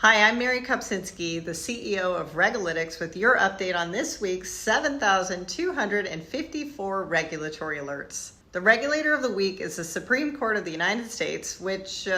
Hi, I'm Mary Kopczynski, the CEO of Regalytics, with your update on this week's 7,254 regulatory alerts. The regulator of the week is the Supreme Court of the United States, which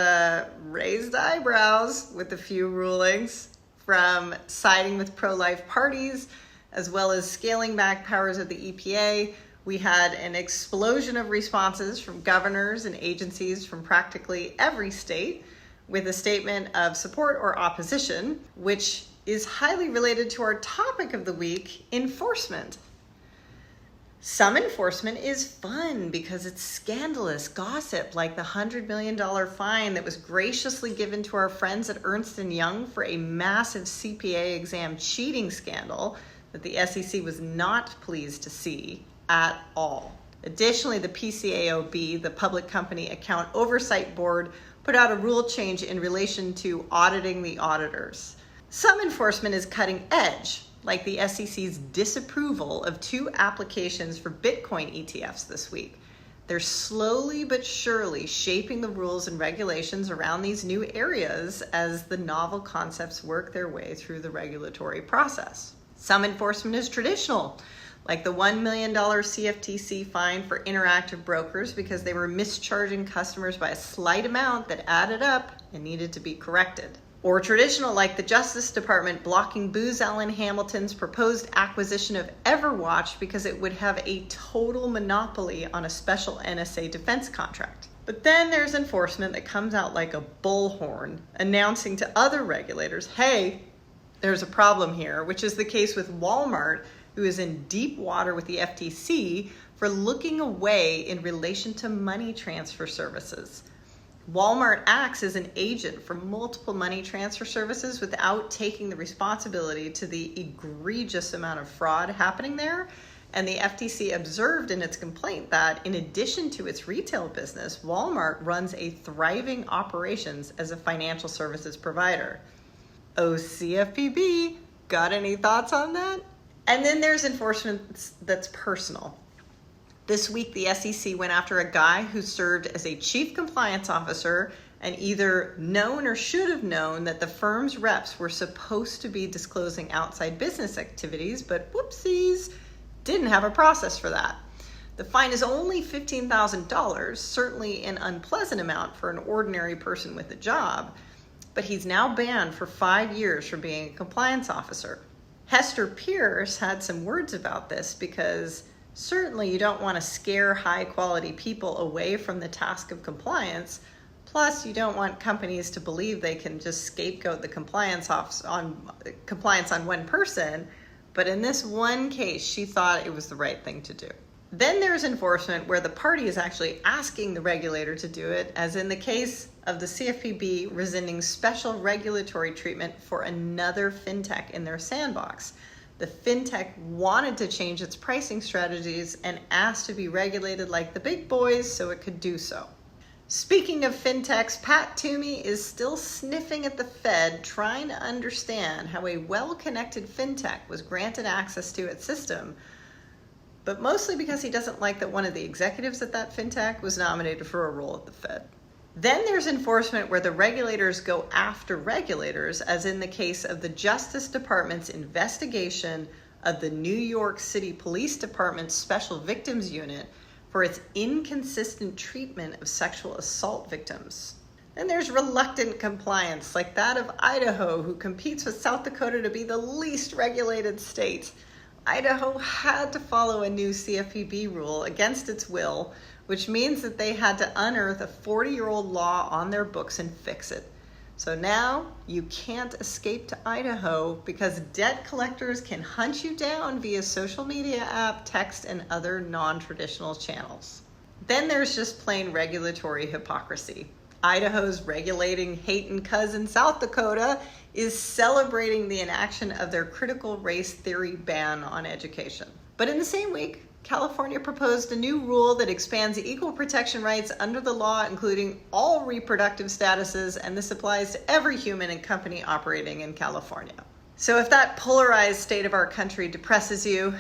raised eyebrows with a few rulings, from siding with pro-life parties, as well as scaling back powers of the EPA. We had an explosion of responses from governors and agencies from practically every state, with a statement of support or opposition, which is highly related to our topic of the week, enforcement. Some enforcement is fun because it's scandalous gossip, like the $100 million fine that was graciously given to our friends at Ernst & Young for a massive CPA exam cheating scandal that the SEC was not pleased to see at all. Additionally, the PCAOB, the Public Company Account Oversight Board, put out a rule change in relation to auditing the auditors. Some enforcement is cutting edge, like the SEC's disapproval of 2 applications for Bitcoin ETFs this week. They're slowly but surely shaping the rules and regulations around these new areas as the novel concepts work their way through the regulatory process. Some enforcement is traditional, like the $1 million CFTC fine for Interactive Brokers because they were mischarging customers by a slight amount that added up and needed to be corrected. Or traditional, like the Justice Department blocking Booz Allen Hamilton's proposed acquisition of Everwatch because it would have a total monopoly on a special NSA defense contract. But then there's enforcement that comes out like a bullhorn, announcing to other regulators, hey, there's a problem here, which is the case with Walmart, who is in deep water with the FTC for looking away in relation to money transfer services. Walmart acts as an agent for multiple money transfer services without taking the responsibility to the egregious amount of fraud happening there. And the FTC observed in its complaint that in addition to its retail business, Walmart runs a thriving operations as a financial services provider. Oh, CFPB, got any thoughts on that? And then there's enforcement that's personal. This week, the SEC went after a guy who served as a chief compliance officer and either known or should have known that the firm's reps were supposed to be disclosing outside business activities, but whoopsies, didn't have a process for that. The fine is only $15,000, certainly an unpleasant amount for an ordinary person with a job, but he's now banned for 5 years for being a compliance officer. Hester Pierce had some words about this because certainly you don't want to scare high-quality people away from the task of compliance. Plus, you don't want companies to believe they can just scapegoat the compliance on one person. But in this one case, she thought it was the right thing to do. Then there's enforcement where the party is actually asking the regulator to do it, as in the case of the CFPB rescinding special regulatory treatment for another fintech in their sandbox. The fintech wanted to change its pricing strategies and asked to be regulated like the big boys so it could do so. Speaking of fintechs, Pat Toomey is still sniffing at the Fed, trying to understand how a well-connected fintech was granted access to its system, but mostly because he doesn't like that one of the executives at that fintech was nominated for a role at the Fed. Then there's enforcement where the regulators go after regulators, as in the case of the Justice Department's investigation of the New York City Police Department's Special Victims Unit for its inconsistent treatment of sexual assault victims. Then there's reluctant compliance, like that of Idaho, who competes with South Dakota to be the least regulated state. Idaho had to follow a new CFPB rule against its will, which means that they had to unearth a 40-year-old law on their books and fix it. So now you can't escape to Idaho because debt collectors can hunt you down via social media app, text, and other non-traditional channels. Then there's just plain regulatory hypocrisy. Idaho's regulating hate and cuz in South Dakota is celebrating the inaction of their critical race theory ban on education. But in the same week, California proposed a new rule that expands equal protection rights under the law, including all reproductive statuses, and this applies to every human and company operating in California. So if that polarized state of our country depresses you,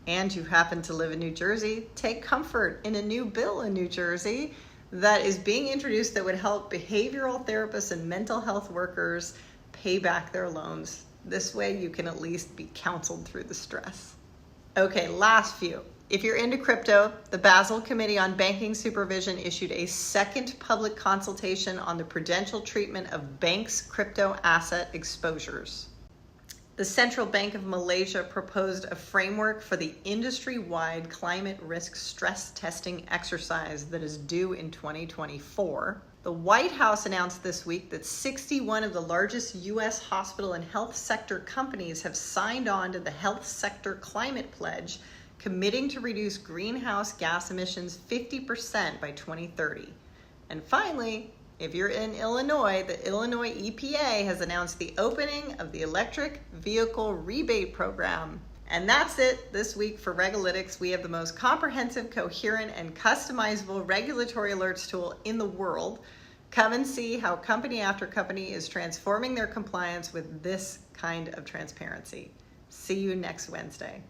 and you happen to live in New Jersey, take comfort in a new bill in New Jersey that is being introduced that would help behavioral therapists and mental health workers pay back their loans. This way you can at least be counseled through the stress. Okay, last few. If you're into crypto, the Basel Committee on Banking Supervision issued a second public consultation on the prudential treatment of banks' crypto asset exposures. The Central Bank of Malaysia proposed a framework for the industry-wide climate risk stress testing exercise that is due in 2024. The White House announced this week that 61 of the largest U.S. hospital and health sector companies have signed on to the Health Sector Climate Pledge, committing to reduce greenhouse gas emissions 50% by 2030. And finally, if you're in Illinois, the Illinois EPA has announced the opening of the Electric Vehicle Rebate Program. And that's it this week for Regalytics. We have the most comprehensive, coherent, and customizable regulatory alerts tool in the world. Come and see how company after company is transforming their compliance with this kind of transparency. See you next Wednesday.